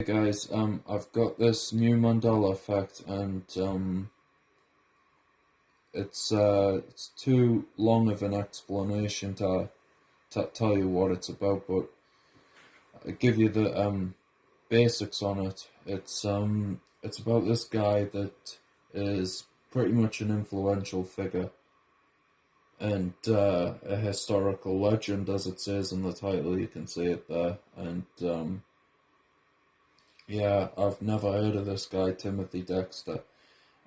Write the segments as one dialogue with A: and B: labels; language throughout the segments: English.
A: Hey guys, I've got this new Mandela effect, and it's too long of an explanation to tell you what it's about, but I'll give you the basics on it. It's about this guy that is pretty much an influential figure and a historical legend, as it says in the title. You can see it there, and yeah, I've never heard of this guy, Timothy Dexter,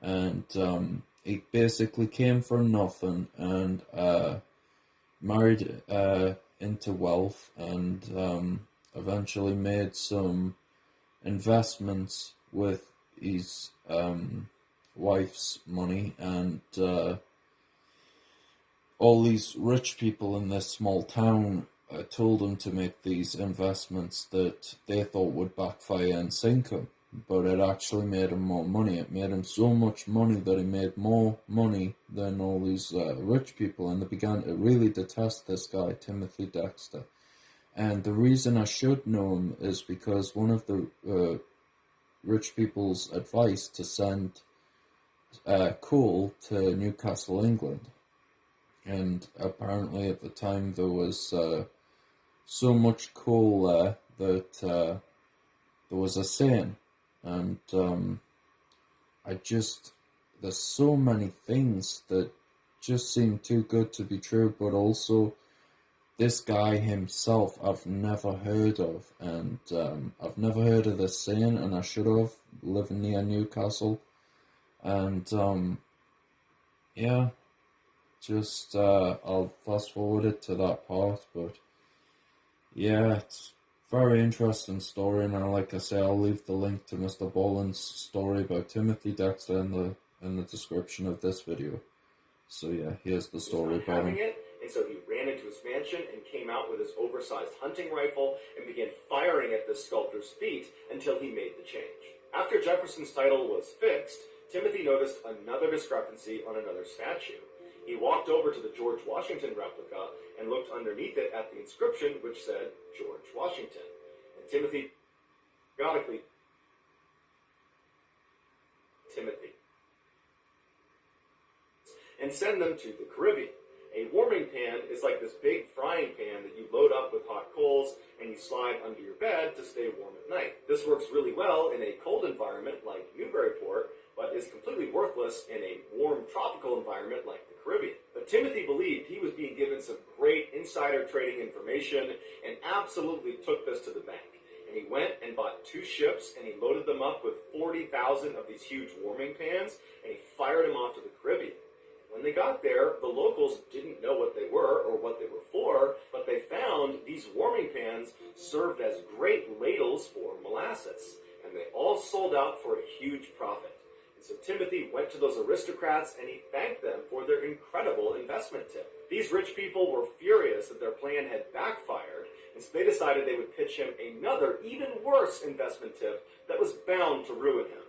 A: and he basically came from nothing and married into wealth, and eventually made some investments with his wife's money, and all these rich people in this small town told him to make these investments that they thought would backfire and sink him, but it actually made him more money. It made him so much money that he made more money than all these rich people, and they began to really detest this guy, Timothy Dexter. And the reason I should know him is because one of the rich people's advice to send coal to Newcastle, England. And apparently at the time there was so much coal there that there was a saying, and there's so many things that just seem too good to be true, but also this guy himself I've never heard of, and I've never heard of this saying, and I should have, living near Newcastle, and yeah, just I'll fast forward it to that part, but yeah, it's a very interesting story, and like I say, I'll leave the link to Mr. Boland's story about Timothy Dexter in the description of this video. So yeah, here's the story about him.
B: And so he ran into his mansion and came out with his oversized hunting rifle and began firing at the sculptor's feet until he made the change. After Jefferson's title was fixed, Timothy noticed another discrepancy on another statue. He walked over to the George Washington replica and looked underneath it at the inscription, which said George Washington. And Timothy, periodically, and send them to the Caribbean. A warming pan is like this big frying pan that you load up with hot coals and you slide under your bed to stay warm at night. This works really well in a cold environment like Newburyport, but is completely worthless in a warm tropical environment like the Caribbean. But Timothy believed he was being given some great insider trading information and absolutely took this to the bank. And he went and bought 2 ships, and he loaded them up with 40,000 of these huge warming pans, and he fired them off to the Caribbean. When they got there, the locals didn't know what they were or what they were for, but they found these warming pans served as great ladles for molasses, and they all sold out for a huge profit. And so Timothy went to those aristocrats and he thanked them for their incredible investment tip. These rich people were furious that their plan had backfired, and so they decided they would pitch him another, even worse investment tip that was bound to ruin him.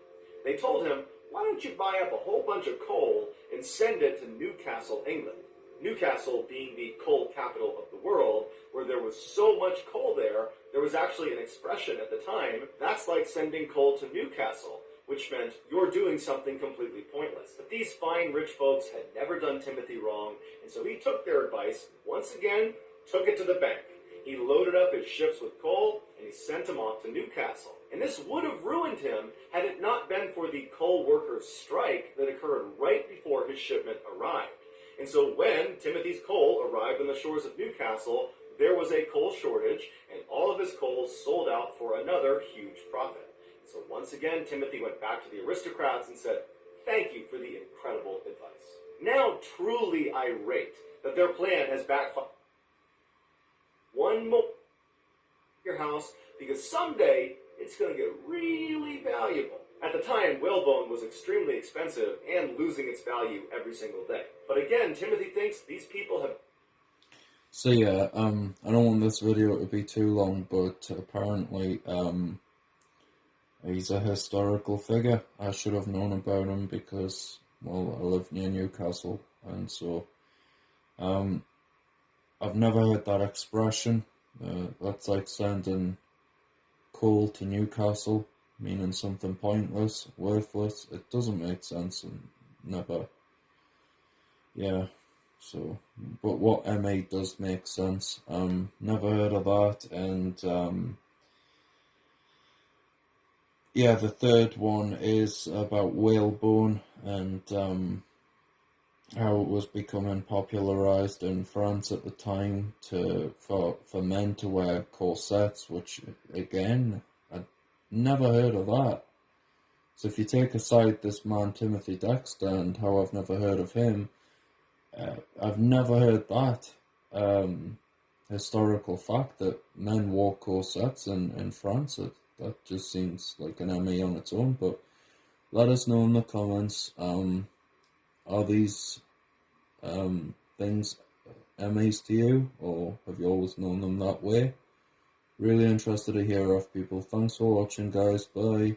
B: They told him, "Why don't you buy up a whole bunch of coal and send it to Newcastle, England?" Newcastle being the coal capital of the world, where there was so much coal there, there was actually an expression at the time, "That's like sending coal to Newcastle," which meant you're doing something completely pointless. But these fine rich folks had never done Timothy wrong, and so he took their advice, once again, took it to the bank. He loaded up his ships with coal, and he sent them off to Newcastle. And this would have ruined him had it not been for the coal workers' strike that occurred right before his shipment arrived. And so when Timothy's coal arrived on the shores of Newcastle, there was a coal shortage, and all of his coal sold out for another huge profit. And so once again, Timothy went back to the aristocrats and said, "Thank you for the incredible advice." Now truly irate that their plan has backfired. One more your house, because someday it's going to get really valuable. At the time, whalebone was extremely expensive and losing its value every single day. But again, Timothy thinks these people have...
A: So yeah, I don't want this video to be too long, but apparently he's a historical figure. I should have known about him because, well, I live near Newcastle, and so I've never heard that expression. That's like sending coal to Newcastle, meaning something pointless, worthless. It doesn't make sense and never. Yeah, so, but what MA does make sense. Never heard of that, and yeah, the third one is about whalebone and how it was becoming popularized in France at the time for men to wear corsets, which again, I'd never heard of that. So if you take aside this man Timothy Dexter and how I've never heard of him, I've never heard that historical fact that men wore corsets in France. That just seems like an ME on its own. But let us know in the comments. Are these things MEs to you, or have you always known them that way? Really interested to hear off people. Thanks for watching, guys. Bye.